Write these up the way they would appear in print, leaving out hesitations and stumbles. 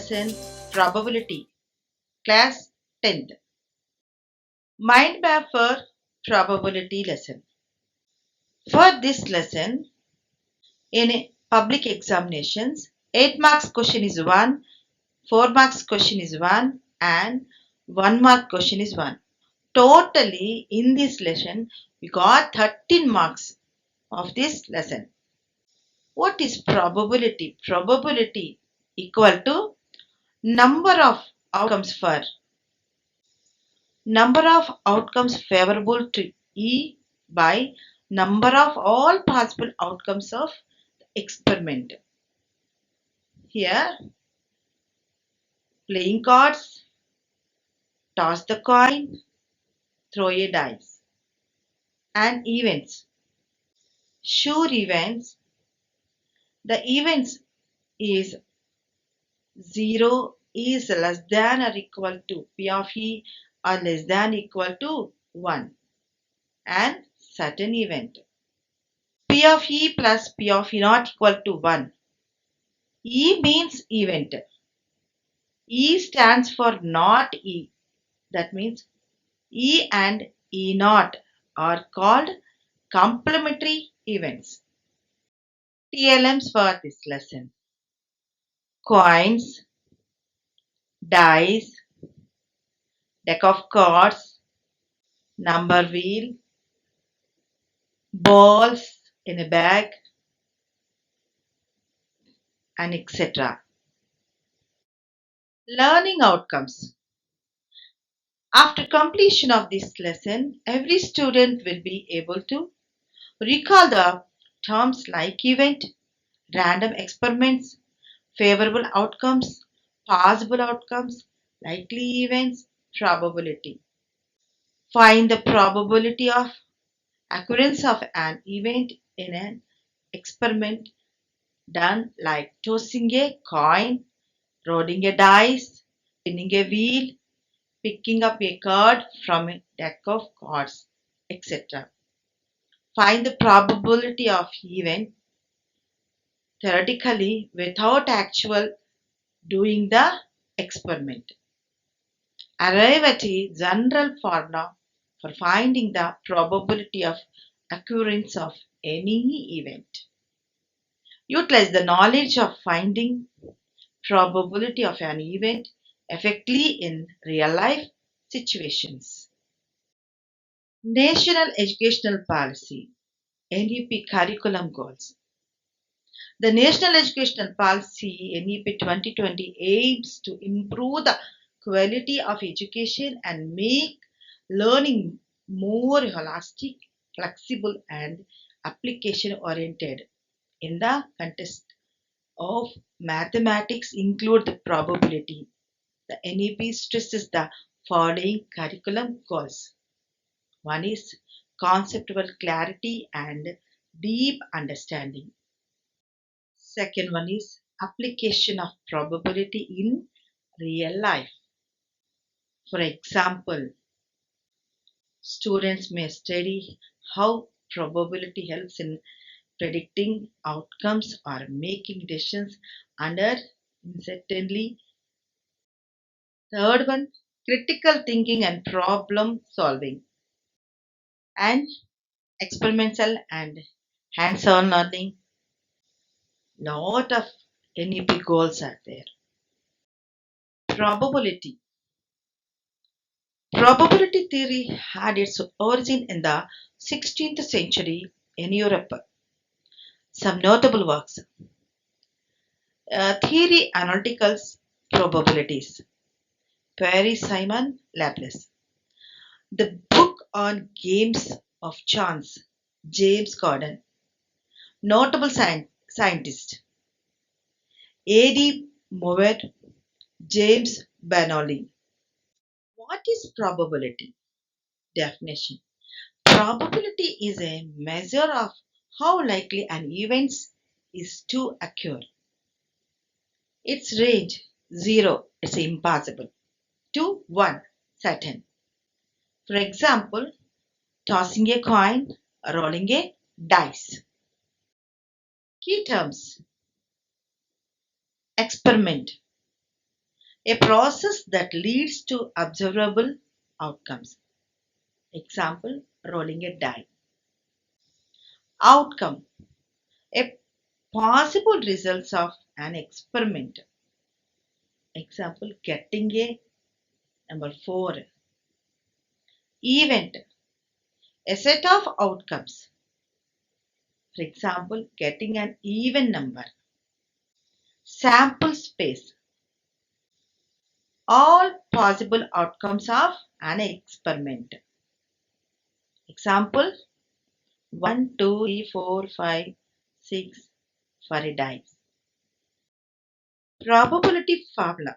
lesson Probability, Class 10th. Mind map for probability lesson. For this lesson, in public examinations, 8 marks question is 1, 4 marks question is 1, and 1 mark question is 1. Totally, in this lesson, we got 13 marks of this lesson. What is probability? Probability equal to number of outcomes favorable to E by number of all possible outcomes of the experiment. Here, playing cards, toss the coin, throw a dice. And events. Sure events. The events is 0 is less than or equal to P of E or less than or equal to 1. And certain event. P of E plus P of E not equal to 1. E means event. E stands for not E. That means E and E naught are called complementary events. TLMs for this lesson. Coins, dice, deck of cards, number wheel, balls in a bag, and etc. Learning outcomes. After completion of this lesson, every student will be able to recall the terms like event, random experiments, favorable outcomes, possible outcomes, likely events, probability. Find the probability of occurrence of an event in an experiment done like tossing a coin, rolling a dice, spinning a wheel, picking up a card from a deck of cards, etc. Find the probability of event theoretically without actual doing the experiment. Arrive at a general formula for finding the probability of occurrence of any event. Utilize the knowledge of finding probability of an event effectively in real life situations. National Educational Policy NEP Curriculum Goals. The National Educational Policy NEP 2020 aims to improve the quality of education and make learning more holistic, flexible, and application oriented. In the context of mathematics include the probability. The NEP stresses the following curriculum goals. One is conceptual clarity and deep understanding. Second one is application of probability in real life. For example, students may study how probability helps in predicting outcomes or making decisions under uncertainty. Third one, critical thinking and problem solving, and experimental and hands-on learning. Lot of NEP goals are there. Probability. Probability theory had its origin in the 16th century in Europe. Some notable works. Theory Analyticals Probabilities. Parry-Simon Laplace. The book on games of chance. James Gordon. Notable scientist. A.D. Moore, James Bernoulli. What is probability? Definition. Probability is a measure of how likely an event is to occur. Its range 0 is impossible to 1 certain. For example, tossing a coin, rolling a dice. Key terms. Experiment. a process that leads to observable outcomes. Example, rolling a die. Outcome, a possible results of an experiment. Example, getting a number 4. Event, a set of outcomes. For example, getting an even number. Sample space, all possible outcomes of an experiment. Example, 1, 2, 3, 4, 5, 6 for a dice. Probability formula.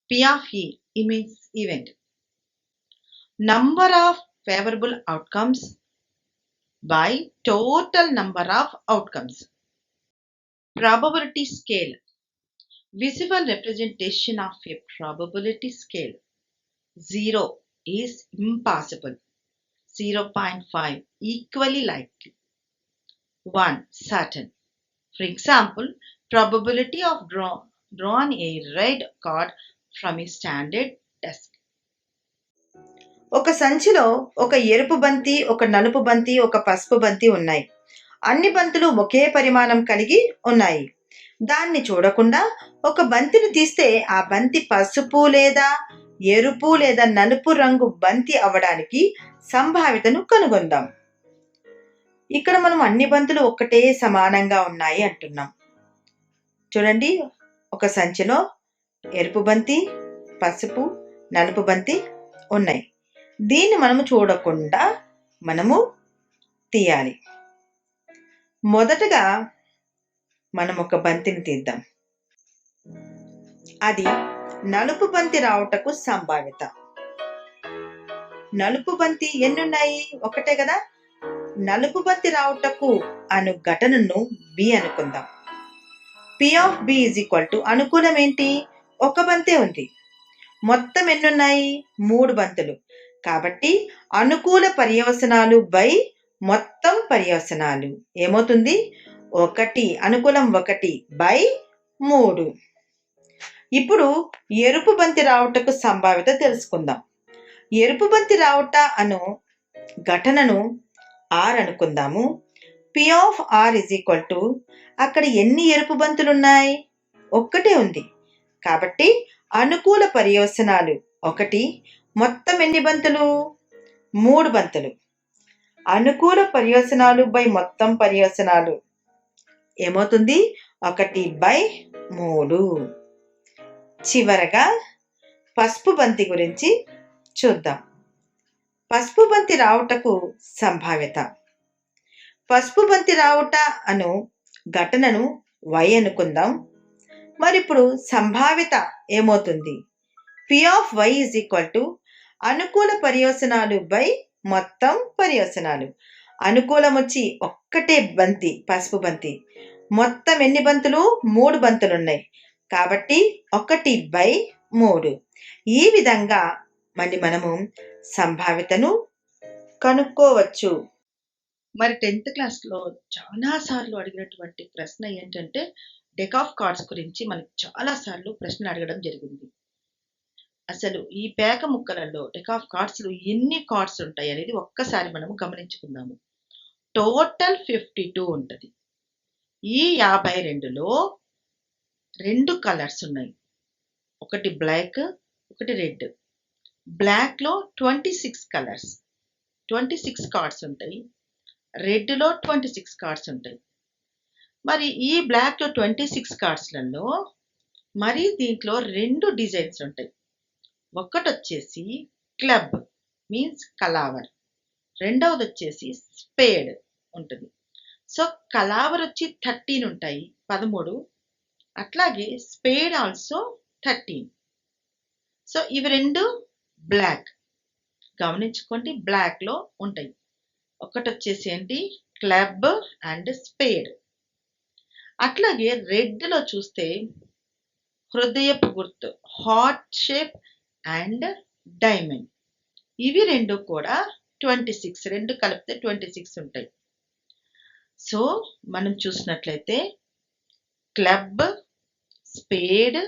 P of E means event. Number of favorable outcomes by total number of outcomes. Probability scale. Visual representation of a probability scale. 0 is impossible. 0.5 equally likely. 1 certain. For example, probability of drawn a red card from a standard desk. ఒక సంచిలో ఒక ఎరుపు బంతి, ఒక నలుపు బంతి, ఒక పసుపు బంతి ఉన్నాయి. అన్ని బంతులు ఒకే పరిమాణం కలిగి ఉన్నాయి. దాన్ని చూడకుండా ఒక బంతిని తీస్తే ఆ బంతి పసుపు లేదా ఎరుపు లేదా నలుపు రంగు బంతి అవ్వడానికి సంభావ్యతను కనుగొందాం. ఇక్కడ మనం అన్ని బంతులు ఒక్కటే సమానంగా ఉన్నాయి అంటున్నాం. చూడండి, ఒక సంచిలో ఎరుపు బంతి, పసుపు, నలుపు బంతి ఉన్నాయి. దీన్ని మనము చూడకుండా మనము తీయాలి. మొదటగా మనం ఒక బంతిని తీద్దాం. అది నలుపు బంతి రావటకు సంభావ్యత. నలుపు బంతి ఎన్నున్నాయి? ఒకటే కదా. నలుపు బంతి రావటకు అను ఘటనను బి అనుకుందాం. P of B is equal to అనుకూలం ఏంటి? ఒక బంతే ఉంది. మొత్తం ఎన్నున్నాయి? 3 బంతులు. కాబట్టి అనుకూల పర్యవసనాలు బై మొత్తం పర్యవసనాలు ఏమవుతుంది? 1, అనుకూలం 1 బై 3. ఇప్పుడు ఎరుపు బంతి రావటకు సంభావ్యత తెలుసుకుందాం. ఎరుపు బంతి రావట అను ఘటనను R అనుకుందాము. P of R is equal to అక్కడ ఎన్ని ఎరుపు బంతులున్నాయి? ఒక్కటే ఉంది. కాబట్టి అనుకూల పర్యవసనాలు 1, మొత్తం ఎన్ని బంతులు? 3 బంతులు. అనుకూల పర్యవసనాలు బై మొత్తం పర్యవసనాలు ఏమవుతుంది? 1/3. చివరగా పసుపు బంతి గురించి చూద్దాం. పసుపు బంతి రావుటకు సంభావ్యత. పసుపు బంతి రావుట అను ఘటనను Y అనుకుందాం. మరి ఇప్పుడు సంభావ్యత ఏమవుతుంది? P of Y is equal to అనుకూల పర్యవసనాలు బై మొత్తం పర్యవసనాలు. అనుకూలం వచ్చి ఒక్కటే బంతి, పసుపు బంతి. మొత్తం ఎన్ని బంతులు? 3 బంతులు ఉన్నాయి. కాబట్టి 1/3. ఈ విధంగా మళ్ళీ మనము సంభావ్యతను కనుక్కోవచ్చు. మరి 10th క్లాస్లో చాలా సార్లు అడిగినటువంటి ప్రశ్న ఏంటంటే డెక్ ఆఫ్ కార్డ్స్ గురించి మనకి చాలా సార్లు ప్రశ్నలు అడగడం జరిగింది. అసలు ఈ పేక ముక్కలలో డెక్ ఆఫ్ కార్డ్స్ ఎన్ని కార్డ్స్ ఉంటాయి అనేది ఒక్కసారి మనము గమనించుకుందాము. టోటల్ 52 ఉంటుంది. ఈ 52లో 2 కలర్స్ ఉన్నాయి. ఒకటి బ్లాక్, ఒకటి రెడ్. బ్లాక్లో 26 కలర్స్, 26 కార్డ్స్ ఉంటాయి. రెడ్లో 26 కార్డ్స్ ఉంటాయి. మరి ఈ బ్లాక్లో 26 కార్డ్స్లలో మరి దీంట్లో 2 డిజైన్స్ ఉంటాయి. ఒకటి వచ్చేసి క్లబ్ మీన్స్ కలావర్, రెండవది వచ్చేసి స్పేడ్ ఉంటుంది. సో కలావర్ వచ్చి 13 ఉంటాయి, 13. అట్లాగే స్పేడ్ ఆల్సో 13. సో ఇవి 2 బ్లాక్, గమనించుకోండి, బ్లాక్లో ఉంటాయి. ఒకటి వచ్చేసి ఏంటి? Club and spade. అట్లాగే రెడ్లో చూస్తే హృదయపు గుర్తు, హార్ట్ షేప్ అండ్ డైమండ్. ఇవి 2 కూడా 26, 2 కలిపితే 26 ఉంటాయి. సో మనం చూసినట్లయితే క్లబ్, స్పేడ్,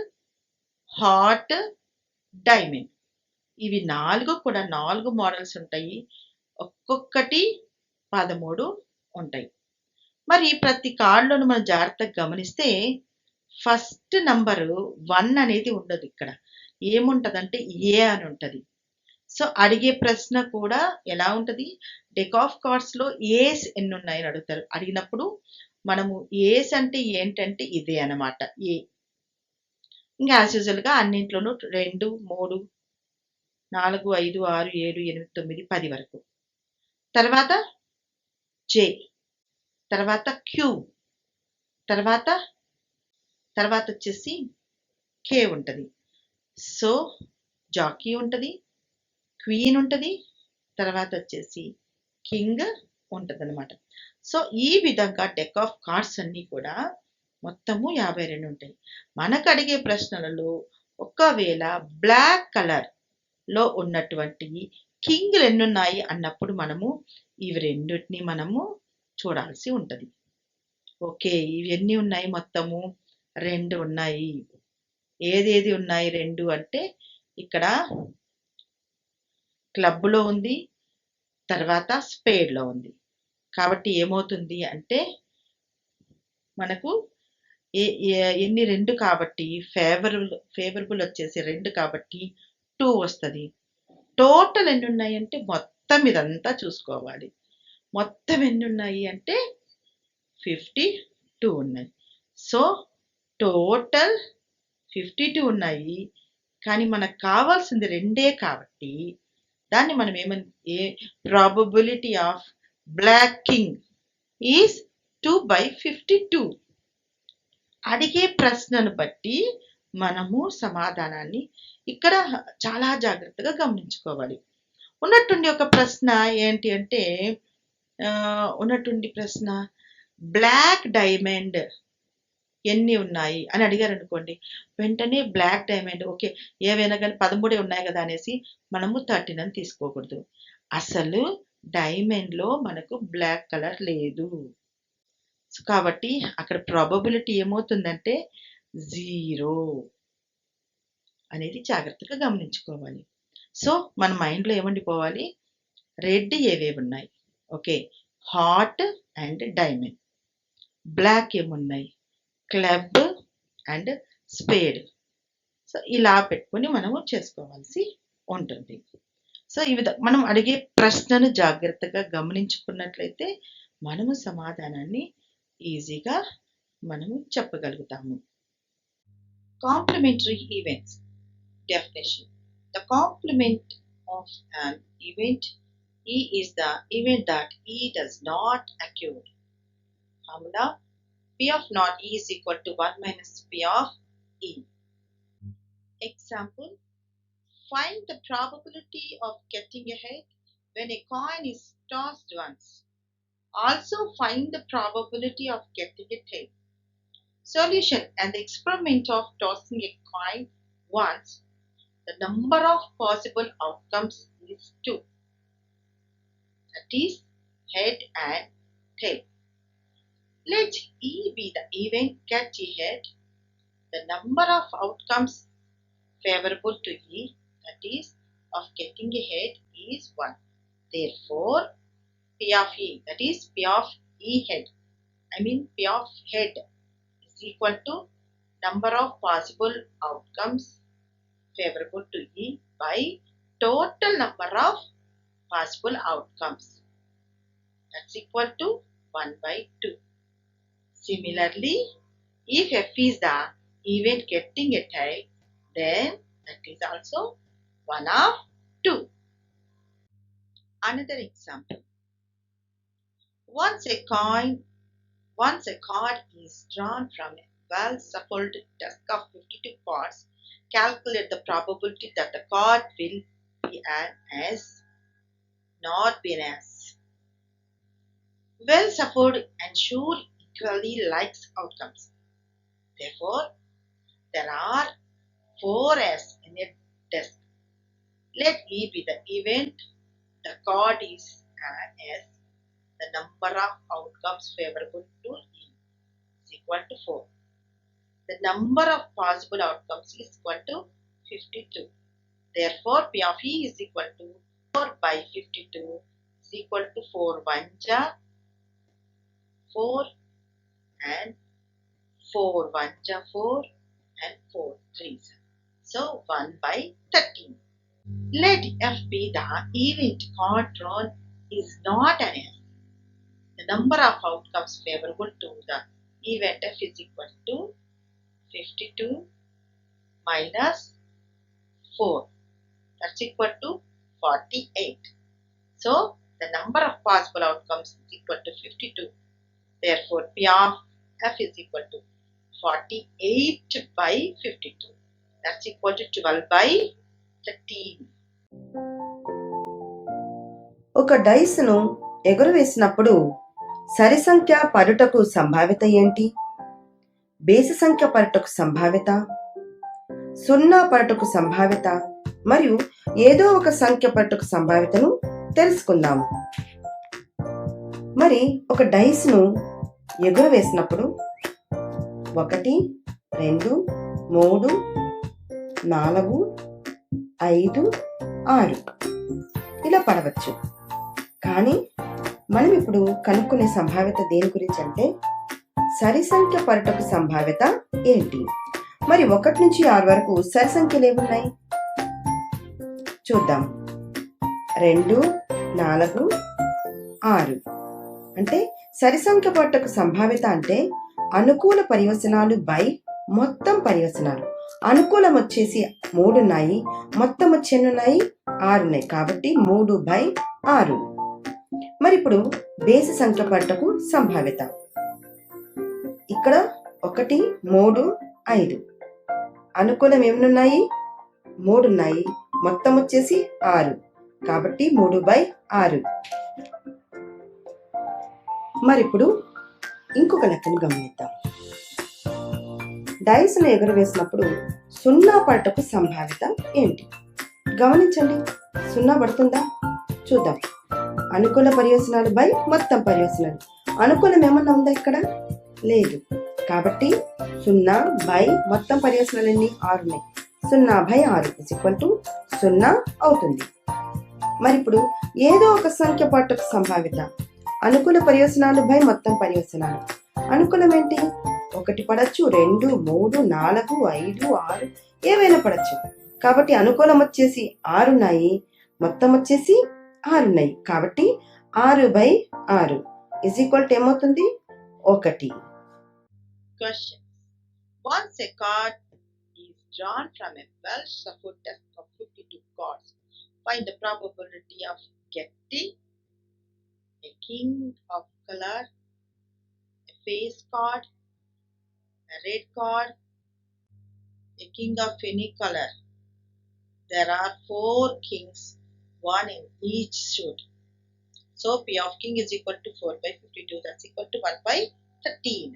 హాట్, డైమండ్. ఇవి 4 కూడా 4 మోడల్స్ ఉంటాయి. ఒక్కొక్కటి 13 ఉంటాయి. మరి ప్రతి కార్డ్‌లోను మనం జాగ్రత్తగా గమనిస్తే ఫస్ట్ నంబరు 1 అనేది ఉండదు ఇక్కడ. ఏముంటదంటే ఏ అని ఉంటది. సో, అడిగే ప్రశ్న కూడా ఎలా ఉంటది? డెక్ ఆఫ్ కార్డ్స్‌లో ఏస్ ఎన్నున్నాయని అడుగుతారు. అడిగినప్పుడు మనము ఏస్ అంటే ఏంటంటే ఇదే అన్నమాట. ఏ. ఇంగా యాజ్ యూజువల్‌గా అన్నింట్లోనూ 2, 3, 4, 5, 6, 7, 8, 9, 10 వరకు. తర్వాత జే. తర్వాత క్యూ. తర్వాత తర్వాతొచ్చేసి కే ఉంటది. సో, జాకీ ఉంటది. క్వీన్ ఉంటది. తర్వాతొచ్చేసి కింగ్ ఉంటదనమాట. సో, ఈ విధంగా డెక్ ఆఫ్ కార్డ్స్ అన్నీ కూడా మొత్తము 52 ఉంటాయి. మనకడిగే ప్రశ్నలలో ఒకవేళ బ్లాక్ కలర్‌లో ఉన్నటువంటి కింగ్‌లెన్నున్నాయి అన్నప్పుడు మనము ఇవి రెండిటిని మనము చూడాల్సి ఉంటది. ఓకే. ఇవి ఎన్ని ఉన్నాయి మొత్తము? 2 ఉన్నాయి. ఏదేది ఉన్నాయి 2 అంటే ఇక్కడ క్లబ్‌లో ఉంది. తర్వాత స్పేడ్‌లో ఉంది. కాబట్టి ఏమవుతుంది అంటే మనకు ఎ ఎ ఎన్ని 2 కాబట్టి ఫేవరబుల్ వచ్చేసి 2 కాబట్టి 2 వస్తది. టోటల్ ఎన్నున్నాయంటే మొత్తం ఇదంతా చూసుకోవాలి. మొత్తం ఎన్నున్నాయి అంటే 52 ఉన్నాయి. సో, టోటల్ 52 ఉన్నాయి. కానీ మనకు కావాల్సింది 2 కాబట్టి దాన్ని మనం probability of black king is 2/52. అడిగే ప్రశ్నను బట్టి మనము సమాధానాన్ని ఇక్కడ చాలా జాగ్రత్తగా గమనించుకోవాలి. ఉన్నట్టుండి ఒక ప్రశ్న ఏంటి అంటే ఉన్నట్టుండి ప్రశ్న బ్లాక్ డైమండ్ ఎన్ని ఉన్నాయి అని అడిగారనుకోండి. వెంటనే బ్లాక్ డైమండ్ ఓకే. ఏవైనా గాని 13 ఉన్నాయి గదా! అనేసి మనము 13 అని తీసుకోకూడదు. అసలు డైమండ్‌లో మనకు బ్లాక్ కలర్ లేదు. సో, కాబట్టి అక్కడ ప్రాబబిలిటీ ఏమవుతుందంటే 0 అనేది జాగ్రత్తగా గమనించుకోవాలి. సో, మన మైండ్‌లో ఏముండిపోవాలి? రెడ్ ఏవేవున్నాయి? Okay. Heart and diamond. Black ఏమున్నాయి? Club and spade. సో, ఇలా పెట్టుకొని మనము చేసుకోవాల్సి ఉంటుంది. సో, ఈ మనం అడిగే ప్రశ్నను జాగ్రత్తగా గమనించుకున్నట్లయితే మనము సమాధానాన్ని ఈజీగా మనము చెప్పగలుగుతాము. Complementary events. Definition. The complement of an event E is the event that E does not occur. Formula P of not E is equal to 1 minus P of E. Example. Find the probability of getting ahead when a coin is tossed once. Also find the probability of getting a tail. Solution. And the experiment of tossing a coin once, the number of possible outcomes is 2. That is head and tail. Let E be the event get ahead. The number of outcomes favorable to E, that is of getting ahead, is 1. Therefore, P of E, that is P of E head, P of head is equal to number of possible outcomes favorable to E by total number of possible outcomes. That's equal to 1/2. Similarly, if F is the event getting a tail, then that is also 1 of 2. Another example. Once a card is drawn from a well-shuffled deck of 52 cards, calculate the probability that the card will be an S, not be an S. Well-shuffled ensure equally likes outcomes. Therefore, there are 4 S in a deck. Let E be the event the card is an S. The number of outcomes favorable to E is equal to 4. the number of possible outcomes is equal to 52. Therefore, P of E is equal to 4 by 52 is equal to 4 1 4 and 4 1 4 and 4 3. So 1 by 13. Let F be the event card drawn is not an F. The number of outcomes favorable to the event F is equal to 52 minus 4. That's equal to 48. So the number of possible outcomes is equal to 52. Therefore, P of F is equal to 48 by 52. That's equal to 12 by 13. ఒక డైస్ను ఎగురవేసినప్పుడు సరి సంఖ్య పరుటకు సంభావ్యత ఏంటి? బేసి సంఖ్య పరుటకు సంభావ్యత, సున్నా పరుటకు సంభావ్యత మరియు ఏదో ఒక సంఖ్య పరుటకు సంభావ్యతను తెలుసుకుందాము. మరి ఒక డైస్ను ఎగురవేసినప్పుడు 1 2 3 4 5 6 ఇలా పడవచ్చు. కానీ మనం ఇప్పుడు కనుక్కునే సంభావ్యత దేని గురించి అంటే సరి సంఖ్య పరుటకు సంభావ్యత ఏంటి? మరి 1 నుంచి 6 వరకు సరి సంఖ్యలు ఏమున్నాయి చూద్దాం. 2 4 6 అంటే సరి సంఖ్య పరుటకు సంభావ్యత అంటే అనుకూల పర్యవసనాలు బై మొత్తం పర్యవసనాలు. అనుకూలం వచ్చేసి 3 ఉన్నాయి, మొత్తం వచ్చి ఎన్ని ఉన్నాయి? 6 ఉన్నాయి. కాబట్టి 3 by 6. మరి ఇప్పుడు బేసి సంఖ్య పరుటకు సంభావ్యత ఇక్కడ 1 3 5. అనుకూలం ఏమనున్నాయి? 3 ఉన్నాయి, మొత్తం వచ్చేసి 6. కాబట్టి 3 by 6. మరి ఇప్పుడు ఇంకొక లెక్కను గమనిద్దాం. డైస్ను ఎగురవేసినప్పుడు సున్నా పడటకు సంభావ్యత ఏంటి? గమనించండి, సున్నా పడుతుందా? చూద్దాం. అనుకూల పర్యవసనాలు బై మొత్తం పర్యవసనాలు. అనుకూలం ఏమన్నా ఉందా ఇక్కడ? లేదు. కాబట్టి 0 బై మొత్తం పర్యవసనాలన్నీ 6 ఉన్నాయి. 0 by 6 is equal to 0 అవుతుంది. మరి ఇప్పుడు ఏదో ఒక సంఖ్య పడటకు సంభావ్యత అనుకూల పర్యవసనాలు బై మొత్తం పర్యవసనాలు. అనుకూలం ఏంటి? 1 పడచ్చు, 2 3 4 5 6 ఏవైనా పడచ్చు. కాబట్టి అనుకూలం వచ్చేసి 6 ఉన్నాయి, మొత్తం వచ్చేసి 6 ఉన్నాయి. కాబట్టి 6 by 6 is equal to ఏమవుతుంది? 1. Question. Once a card is drawn from a well-shuffled deck of 52 cards, find the probability of getting a king of color, a face card, a red card, a king of any color. There are 4 kings, one in each suit. So P of king is equal to 4 by 52. That's equal to 1 by 13.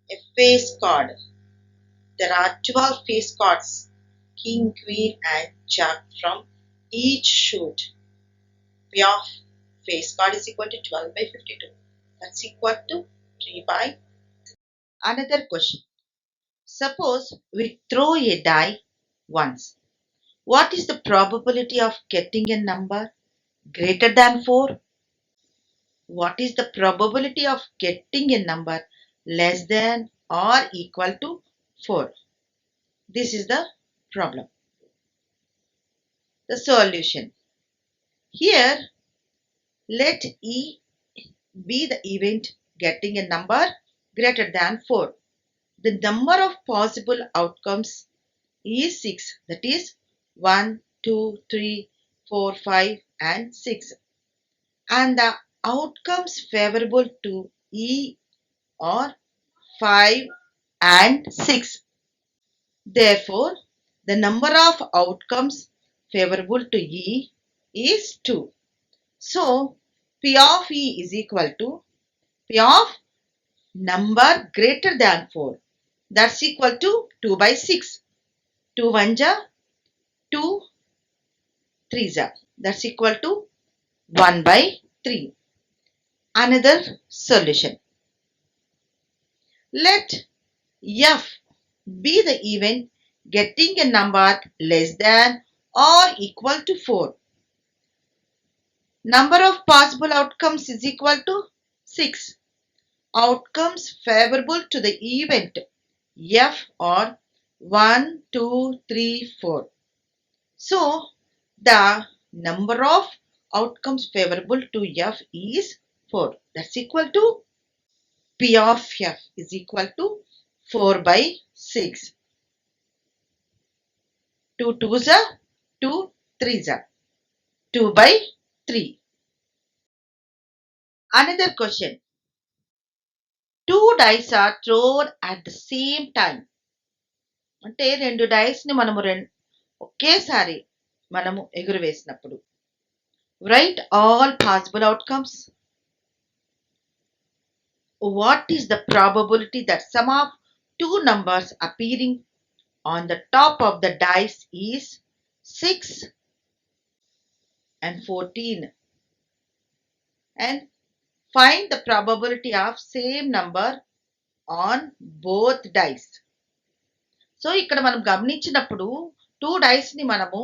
A face card. There are 12 face cards, king, queen and jack from each suit. P of face card is equal to 12 by 52. That's equal to 3 by 3. Another question. Suppose we throw a die once. What is the probability of getting a number greater than 4? What is the probability of getting a number less than or equal to 4? This is the problem. The solution. Here, let E be the event getting a number greater than 4. The number of possible outcomes is 6. That is 1, 2, 3, 4, 5 and 6. And the outcomes favorable to E are 5 and 6. Therefore, the number of outcomes favorable to E is 2. So, P of E is equal to P of number greater than 4. That's equal to 2 by 6. 2 1 ja, 2 3 ja. That's equal to 1 by 3. Another solution. Let F be the event getting a number less than or equal to 4. Number of possible outcomes is equal to 6. Outcomes favorable to the event F are 1, 2, 3, 4. So, the number of outcomes favorable to F is 4. That's equal to P of F is equal to 4 by 6. 2 2s are 2 3s are 2 by 3. Another question. 2 dice are thrown at the same time. అంటే 2 డైస్ని మనము ఒకేసారి మనము ఎగురవేసినప్పుడు. Write all possible outcomes. What is the probability that sum of two numbers appearing on the top of the dice is 6 and 14? And find the probability of same number on both dice. So ఇక్కడ మనం గమనించినప్పుడు 2 డైస్ని మనము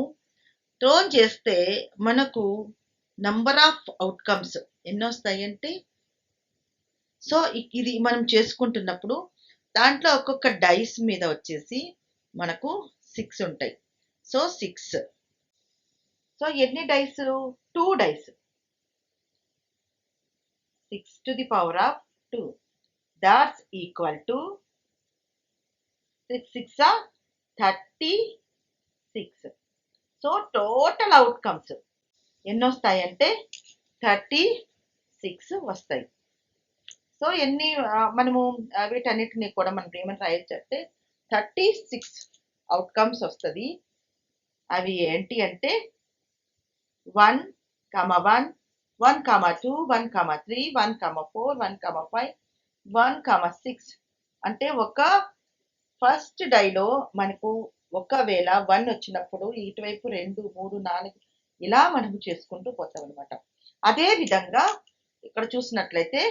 throne చేస్తే మనకు number of outcomes ఎన్ని వస్తాయంటే, so ఇది మనం చేసుకుంటున్నప్పుడు దాంట్లో ఒక్కొక్క డైస్ మీద వచ్చేసి మనకు 6 ఉంటాయి. సో 6. సో ఎన్ని dice? 2 dice. 6 to the power of 2. That's equal to 6 6 are 36. So total outcomes ఎన్ని వస్తాయంటే 36 వస్తాయి. సో ఎన్ని మనము వీటన్నిటిని కూడా మనం ఏమని రాయొచ్చు అంటే 36 అవుట్కమ్స్ వస్తుంది. అవి ఏంటి అంటే 1, 1, 1, 2, 1, 3, 1, 4, 1, 5, 1, 6. అంటే ఒక ఫస్ట్ డైలో మనకు ఒకవేళ 1 వచ్చినప్పుడు ఇటువైపు 2, 3, 4 ఇలా మనము చేసుకుంటూ పోతాం అనమాట. అదే విధంగా ఇక్కడ చూసినట్లయితే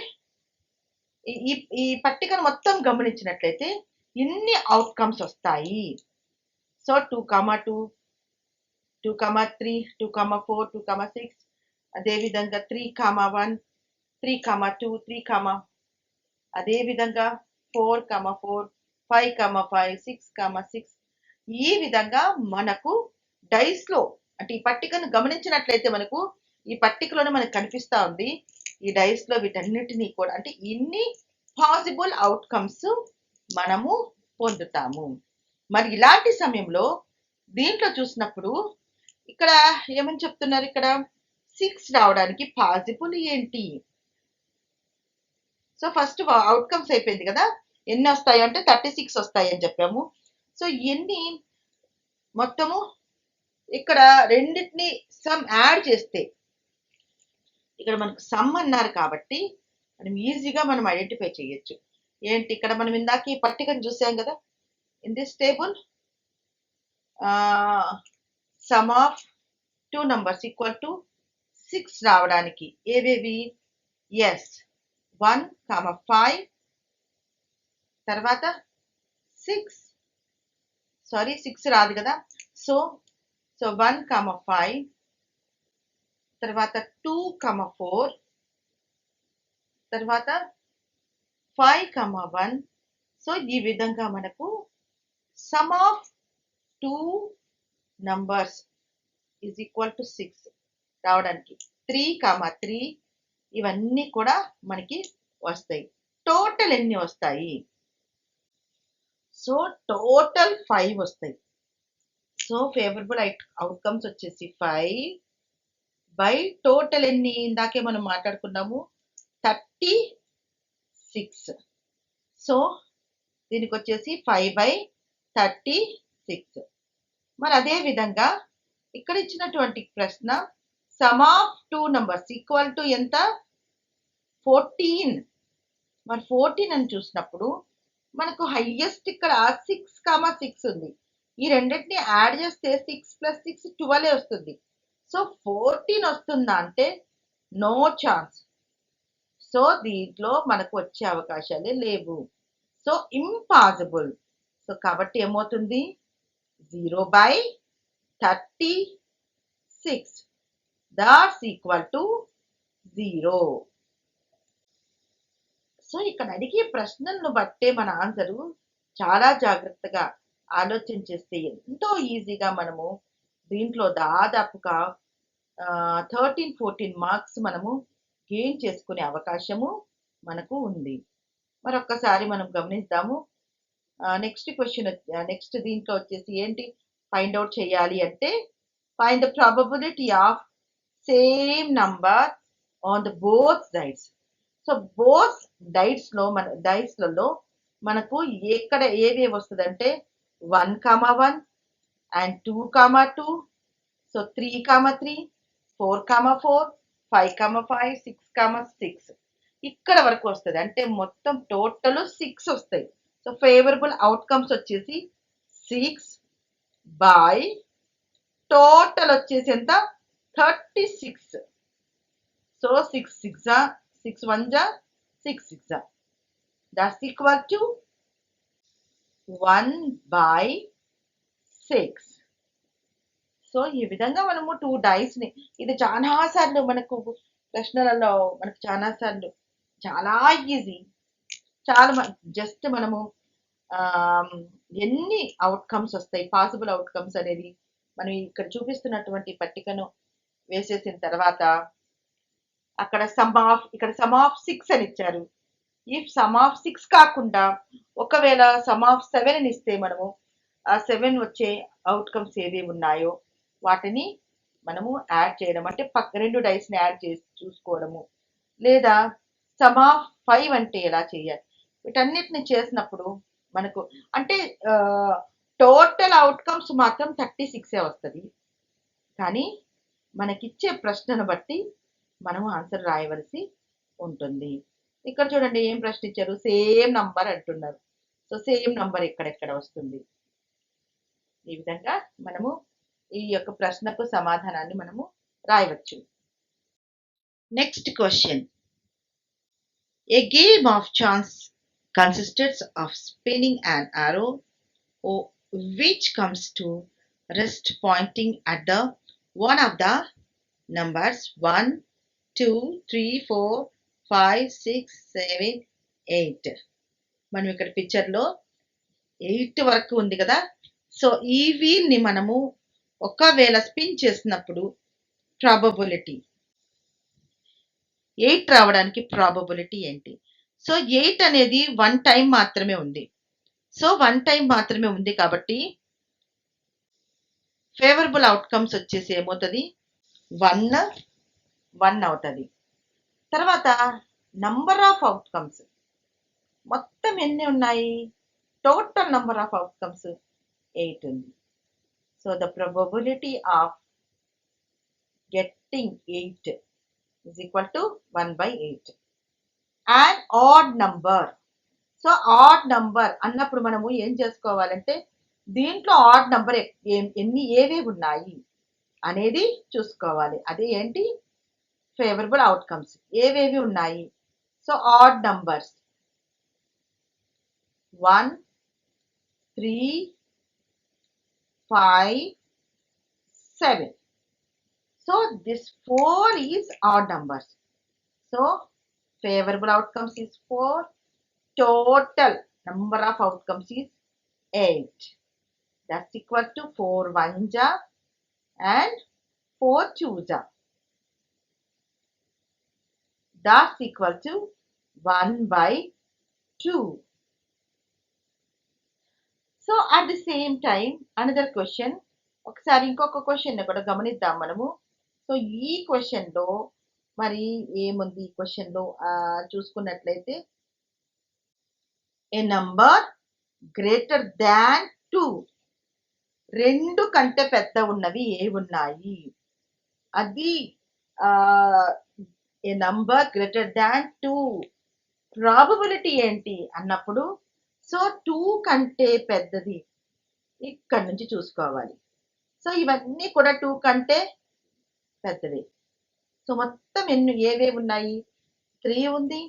ఈ పట్టికను మొత్తం గమనించినట్లయితే ఇన్ని అవుట్కమ్స్ వస్తాయి. సో 2, 2, 2, 3, 2, 4, 2, 6, అదేవిధంగా 3, 1, 3, 2, 3, అదేవిధంగా 4, 4, 5, 5, 6, 6. ఈ విధంగా మనకు డైస్లో అంటే ఈ పట్టికను గమనించినట్లయితే మనకు ఈ పట్టికలోనే మనకు కనిపిస్తూ ఉంది. ఈ డైస్లో వీటన్నిటినీ కూడా అంటే ఇన్ని పాసిబుల్ అవుట్కమ్స్ మనము పొందుతాము. మరి ఇలాంటి సమయంలో దీంట్లో చూసినప్పుడు ఇక్కడ ఏమని చెప్తున్నారు? ఇక్కడ 6 రావడానికి పాసిబుల్ ఏంటి? సో ఫస్ట్ అవుట్కమ్స్ అయిపోయింది కదా, ఎన్ని వస్తాయి అంటే 36 వస్తాయి అని చెప్పాము. సో ఎన్ని మొత్తము ఇక్కడ రెండింటిని సమ్ యాడ్ చేస్తే ఇక్కడ మనకు సమ్ అన్నారు కాబట్టి మనం ఈజీగా మనం ఐడెంటిఫై చేయొచ్చు. ఏంటి ఇక్కడ మనం ఇందాక ఈ పట్టికను చూసాం కదా, in this table some of 2 numbers equal to 6 రావడానికి ఏవేవి? ఎస్ 1, 5, తర్వాత 6 రాదు కదా, సో 1, 5, తర్వాత 2, 4, తర్వాత 5, 1. సో ఈ విధంగా మనకు some of 2 numbers is equal to 6 రావడానికి 3, 3 ఇవన్నీ కూడా మనకి వస్తాయి. టోటల్ ఎన్ని వస్తాయి? సో టోటల్ 5 వస్తాయి. సో ఫేవరబుల్ అవుట్కమ్స్ వచ్చేసి 5 బై టోటల్ ఎన్ని? ఇందాకే మనం మాట్లాడుకున్నాము 36. సో దీనికి వచ్చేసి 5 బై 36. మరి అదే విధంగా ఇక్కడ ఇచ్చినటువంటి ప్రశ్న some of 2 numbers equal to ఎంత? 14. మరి 14 అని చూసినప్పుడు మనకు హైయెస్ట్ ఇక్కడ 6, 6 ఉంది. ఈ రెండింటిని యాడ్ చేస్తే 6 + 6 12 వస్తుంది. సో 14 వస్తుందా అంటే నో ఛాన్స్. సో దీంట్లో మనకు వచ్చే అవకాశాలే లేవు. So impossible. సో కాబట్టి ఏమవుతుంది 0/36 దాట్స్ ఈక్వల్ టు 0. సో ఇక్కడ అడిగే ప్రశ్నలను బట్టే మన ఆన్సరు చాలా జాగ్రత్తగా ఆలోచన చేస్తే ఎంతో ఈజీగా మనము దీంట్లో దాదాపుగా 13-14 మార్క్స్ మనము గెయిన్ చేసుకునే అవకాశము మనకు ఉంది. మరొక్కసారి మనం గమనిద్దాము. నెక్స్ట్ దీంట్లో వచ్చేసి ఏంటి ఫైండ్ అవుట్ చేయాలి అంటే find the probability of same number on the both sides. So both డైట్స్లలో మనకు ఎక్కడ ఏవేవి వస్తుందంటే 1,1 అండ్ 2,2, సో 3,3, 4,4, 5,5, 6,6 ఇక్కడ వరకు వస్తుంది. అంటే మొత్తం టోటల్ 6 వస్తాయి. సో ఫేవరబుల్ అవుట్కమ్స్ వచ్చేసి 6 బై టోటల్ వచ్చేసి ఎంత 36. So 6 1 6 6 that's equal to 1/6. So ఈ విధంగా మనము 2 డైస్ని ఇది చాలా సార్లు మనకు ప్రశ్నలలో మనకు చాలా ఈజీ. చాలా జస్ట్ మనము ఎన్ని అవుట్కమ్స్ వస్తాయి పాసిబుల్ అవుట్కమ్స్ అనేది మనం ఇక్కడ చూపిస్తున్నటువంటి పట్టికను వేసేసిన తర్వాత అక్కడ ఇక్కడ సమ్ ఆఫ్ 6 అని ఇచ్చారు. ఈ సమ్ ఆఫ్ 6 కాకుండా ఒకవేళ సమ్ ఆఫ్ 7 అని ఇస్తే మనము ఆ 7 వచ్చే అవుట్కమ్స్ ఏవి ఉన్నాయో వాటిని మనము యాడ్ చేయడం, అంటే రెండు డైస్ని యాడ్ చేసి చూసుకోవడము, లేదా సమ్ ఆఫ్ 5 అంటే ఎలా చేయాలి, వీటన్నిటిని చేసినప్పుడు మనకు అంటే టోటల్ అవుట్కమ్స్ మాత్రం 36 వస్తుంది. కానీ మనకిచ్చే ప్రశ్నను బట్టి మనము ఆన్సర్ రాయవలసి ఉంటుంది. ఇక్కడ చూడండి ఏం ప్రశ్న ఇచ్చారు, సేమ్ నంబర్ అంటున్నారు. సో సేమ్ నంబర్ ఎక్కడెక్కడ వస్తుంది. ఈ విధంగా మనము ఈ యొక్క ప్రశ్నకు సమాధానాన్ని మనము రాయవచ్చు. Next question. A game of chance consists of spinning an arrow which comes to rest pointing at the one of the numbers 1, 2, 3, 4, 5, 6, 7, 8. మనం ఇక్కడ పిక్చర్లో 8 వరకు ఉంది కదా. సో ఈ వీల్ని మనము ఒకవేళ స్పిన్ చేసినప్పుడు ప్రాబబిలిటీ 8 రావడానికి ప్రాబబిలిటీ ఏంటి? సో 8 అనేది 1 టైం మాత్రమే ఉంది. సో 1 టైం మాత్రమే ఉంది కాబట్టి ఫేవరబుల్ అవుట్కమ్స్ వచ్చేసి ఏమవుతుంది 1 అవుతుంది. తర్వాత నంబర్ ఆఫ్ అవుట్కమ్స్ మొత్తం ఎన్ని ఉన్నాయి, టోటల్ నంబర్ ఆఫ్ అవుట్కమ్స్ 8 ఉంది. So the probability of getting 8 is equal to 1/8. And odd number. So odd number అన్నప్పుడు మనము ఏం చేసుకోవాలంటే దీంట్లో ఆడ్ నంబర్ ఏవేవి ఉన్నాయి అనేది చూసుకోవాలి. అదే ఏంటి ఫేవరబుల్ అవుట్కమ్స్ ఏవేవి ఉన్నాయి. So odd numbers 1, 3, 5, 7. So this 4 is odd numbers. So favorable outcomes is 4. Total number of outcomes is 8. That's equal to 4 1s and 4 2s. That's equal to 1/2. So at the same time another question. ఒకసారి ఇంకొక question కూడా గమనిద్దాం మనము. So ఈ క్వశ్చన్లో మరి ఏముంది, ఈ క్వశ్చన్లో చూసుకున్నట్లయితే ఏ నంబర్ గ్రేటర్ దాన్ 2, 2 కంటే పెద్ద ఉన్నవి ఏవి ఉన్నాయి, అది ఏ నంబర్ గ్రేటర్ దాన్ 2 ప్రాబబిలిటీ ఏంటి అన్నప్పుడు సో 2 కంటే పెద్దది ఇక్కడ నుంచి చూసుకోవాలి. సో ఇవన్నీ కూడా 2 కంటే పెద్దవి. సో మొత్తం ఏవేవి ఉన్నాయి, 3 ఉంది,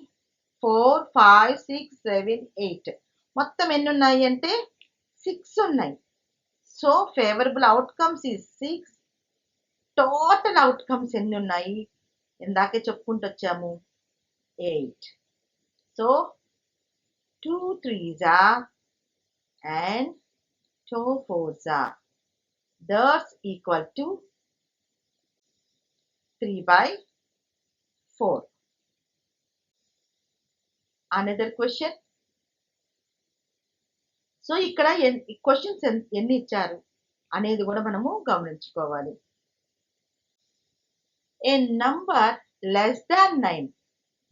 4 5 6 7 8 మొత్తం ఎన్ని ఉన్నాయి అంటే 6 ఉన్నాయి. So favourable outcomes is 6. Total outcomes ఎన్ని ఉన్నాయి? ఇందాకే చెప్పుకుంటూ వచ్చాము 8. So 2 3s and 2 4s that's equal to 3/4. Another question. So ఇక్కడ క్వశ్చన్స్ ఎన్ని ఇచ్చారు అనేది కూడా మనము గమనించుకోవాలి. ఏ నంబర్ లెస్ దాన్ 9,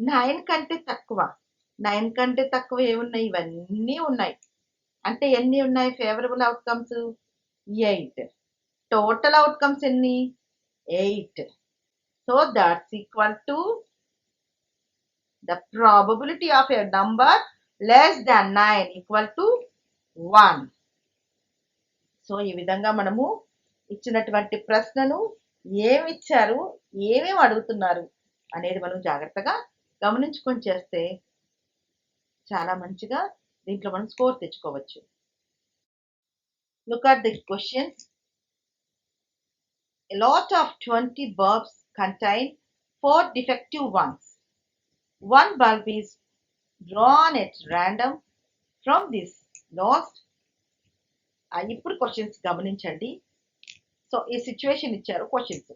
9 కంటే తక్కువ, 9 కంటే తక్కువ ఏమున్నాయి? ఇవన్నీ ఉన్నాయి. అంటే ఎన్ని ఉన్నాయి ఫేవరబుల్ అవుట్కమ్స్? 8. టోటల్ అవుట్కమ్స్ ఎన్ని? 8. So that's equal to the probability of a number less than 9 equal to 1. So ఈ విధంగా మనము ఇచ్చినటువంటి ప్రశ్నను ఏమి ఇచ్చారు, ఏమేమి అడుగుతున్నారు అనేది మనం జాగ్రత్తగా గమనించుకొని చేస్తే చాలా మంచిగా దీంట్లో మనం స్కోర్ తెచ్చుకోవచ్చు. Look at the questions. A lot of 20 bulbs contain 4 defective ones. One bulb is drawn at random from this lot. ఇప్పుడు క్వశ్చన్స్ గమనించండి. సో ఈ సిచ్యువేషన్ ఇచ్చారు questions.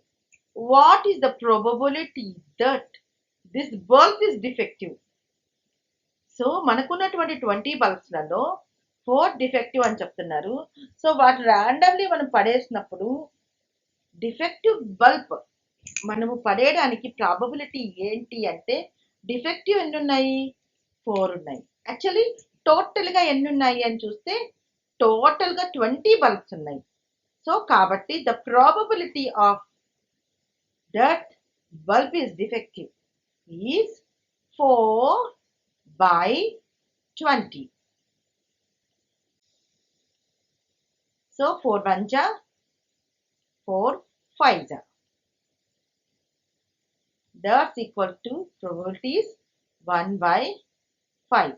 What is the probability that this bulb is defective? So మనకున్నటువంటి 20 బల్బ్స్లలో 4 defective అని చెప్తున్నారు. So వాటి randomly మనం పడేసినప్పుడు defective bulb మనము పడేయడానికి ప్రాబబిలిటీ ఏంటి అంటే డిఫెక్టివ్ ఎన్ని ఉన్నాయి? 4 ఉన్నాయి. యాక్చువల్లీ టోటల్గా ఎన్ని ఉన్నాయి అని చూస్తే టోటల్గా 20 బల్బ్స్ ఉన్నాయి. సో కాబట్టి the probability of that bulb is defective is 4/20. So 4 1s 4 5s. That's equal to probability is 1/5.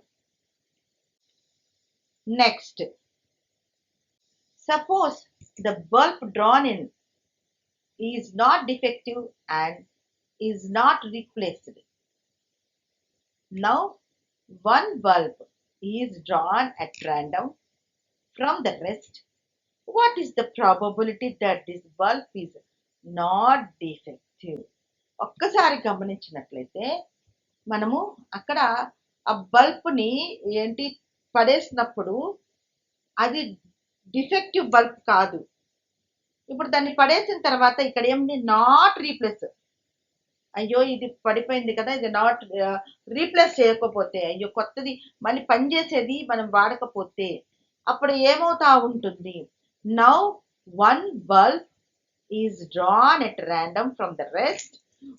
Next, suppose the bulb drawn in is not defective and is not replaced. Now, one bulb is drawn at random from the rest. What is the probability that this bulb is not defective? ఒక్కసారి గమనించినట్లయితే మనము అక్కడ ఆ బల్బ్ని ఏంటి పడేసినప్పుడు అది defective bulb కాదు. ఇప్పుడు దాన్ని పడేసిన తర్వాత ఇక్కడ ఏమిటి? Not replace. అయ్యో ఇది పడిపోయింది కదా, ఇది నాట్ రీప్లేస్ చేయకపోతే, అయ్యో కొత్తది మళ్ళీ పనిచేసేది మనం వాడకపోతే అప్పుడు ఏమవుతా ఉంటుంది? Now one bulb is drawn at random from the rest.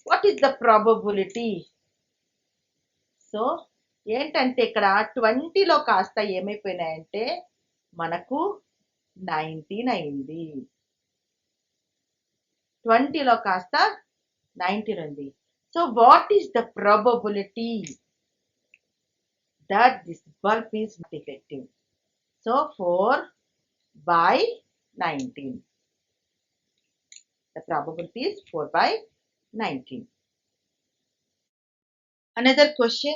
What is the probability? So ఏంటంటే ఇక్కడ 20లో కాస్త ఏమైపోయినాయంటే మనకు 19 అయింది. 20లో కాస్త 19 ఉంది. So what is the probability that this bulb is defective? So 4/19. The probability is 4/19. Another question.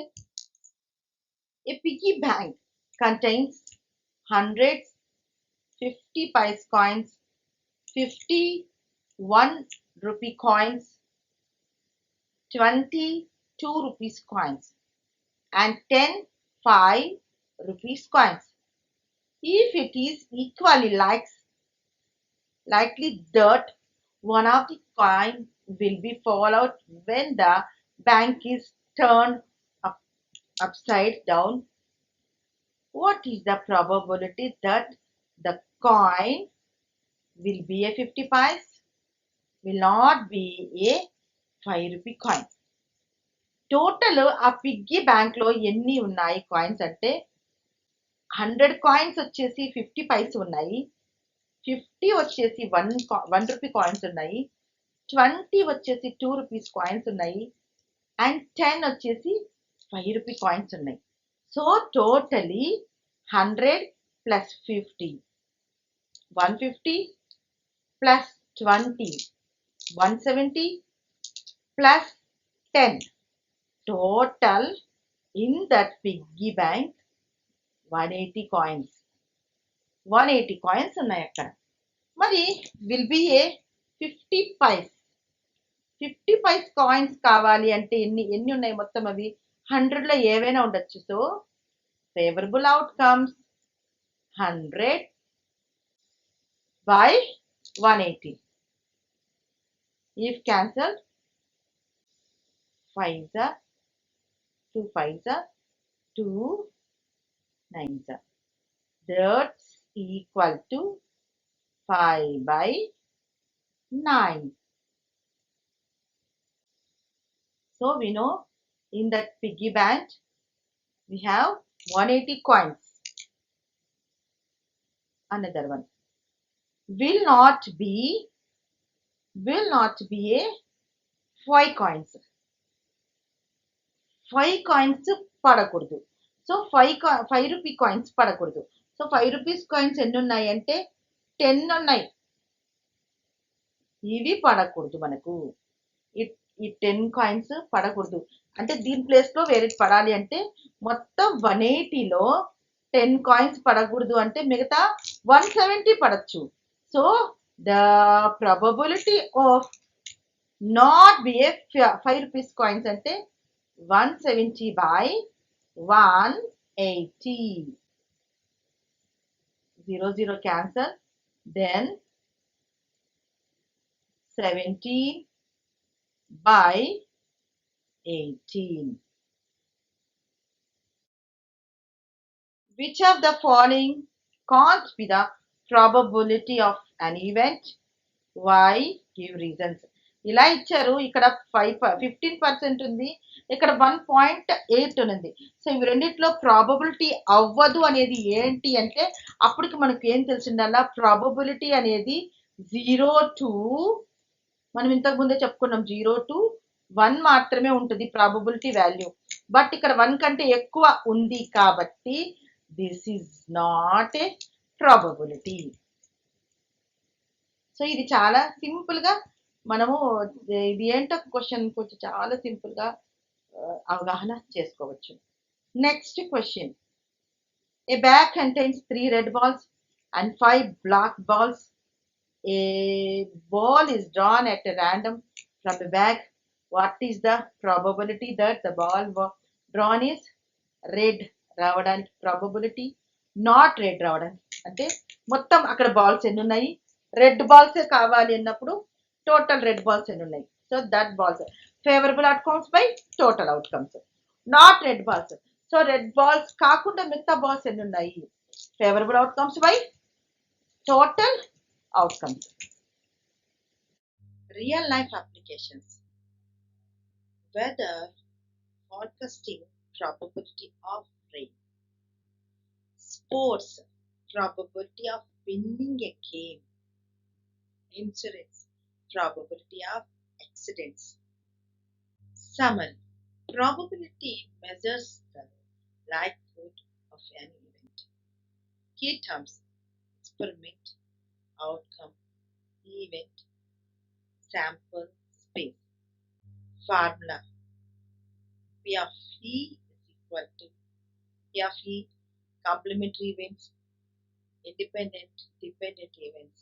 A piggy bank contains hundreds, 50 paise coins, 50 1 rupee coins, 20 2 rupees coins, and 10 5 rupees coins. If it is equally likely that one of the coin will be fall out when the bank is turned upside down, what is the probability that the coin will be a 50 paise, will not be a 5 rupee coin? Total ఆ piggy bank లో ఎన్ని ఉన్నాయి coins అంటే 100 coins వచ్చేసి 50 vice ఉన్నాయి, 50 వచ్చేసి 1 rupee coins ఉన్నాయి, 20 వచ్చేసి 2 రూపీస్ కాయిన్స్ ఉన్నాయి, అండ్ 10 వచ్చేసి 5 రూపీ కాయిన్స్ ఉన్నాయి. So totally 100 plus 50. 150 plus 20. 170 plus 10. Total in that piggy bank 180 coins. 180 coins ఉన్నాయి అక్కడ. మరి will be a 50 paise. 50 paise coins కావాలి అంటే ఎన్ని ఉన్నాయి మొత్తం అవి 100లో ఏవైనా ఉండొచ్చు. So favourable outcomes 100 by 180. If cancelled, 5s are 2 5s are 2 9s are. That's equal to 5 by 9. So we know in that piggy bank we have 180 coins. Another one will not be a 5 coins. 5 coins పడకూడదు. So 5 rupee coins పడకూడదు. So 5 rupees coins ఎన్ని ఉన్నాయి అంటే 10 ఉన్నాయి. ఇవి పడకూడదు మనకు. ఈ 10 కాయిన్స్ పడకూడదు. అంటే దీని ప్లేస్ లో వేరే పడాలి అంటే మొత్తం 180లో 10 కాయిన్స్ పడకూడదు అంటే మిగతా 170 పడచ్చు. So the probability of not be a 5 rupees coins అంటే 170 by 180. 0 0 cancel. Then 17 by 18. Which of the following can't be the probability of an event? Why? Give reasons. ఇలా ఇచ్చారు. ఇక్కడ 15% ఉంది, ఇక్కడ 1.8 ఉంది. సో ఇవి రెండిట్లో ప్రాబబిలిటీ అవ్వదు అనేది ఏంటి అంటే అప్పటికి మనకు ఏం తెలిసిందల్లా ప్రాబబిలిటీ అనేది 0 to మనం ఇంతకు ముందే చెప్పుకున్నాం 0 to 1 మాత్రమే ఉంటుంది ప్రాబబిలిటీ వాల్యూ. బట్ ఇక్కడ 1 కంటే ఎక్కువ ఉంది కాబట్టి this is not a probability. So ఇది చాలా సింపుల్ గా మనము ఇది ఏంటో క్వశ్చన్ కొంచెం చాలా సింపుల్ గా అవగాహన చేసుకోవచ్చు. Next question. A bag contains 3 red balls and 5 black balls. A ball is drawn at a random from a bag. What is the probability that the ball drawn is red రావడానికి probability, not red రావడానికి అంటే మొత్తం అక్కడ balls ఎన్ని ఉన్నాయి, red బాల్సే కావాలి అన్నప్పుడు total red balls ఎన్ని ఉన్నాయి. So that balls favourable outcomes by total outcomes. Not red balls, so red balls కాకుండా మిగతా బాల్స్ ఎన్ని ఉన్నాయి, favourable outcomes by total outcomes. Real life applications. Weather forecasting, probability of rain. Sports, probability of winning a game. Insurance, probability of accidents. Summary. Probability measures the likelihood of an event. Key terms: experiment, outcome, event, sample, space. Formula. P of E is equal to P of E complementary events, independent, dependent events,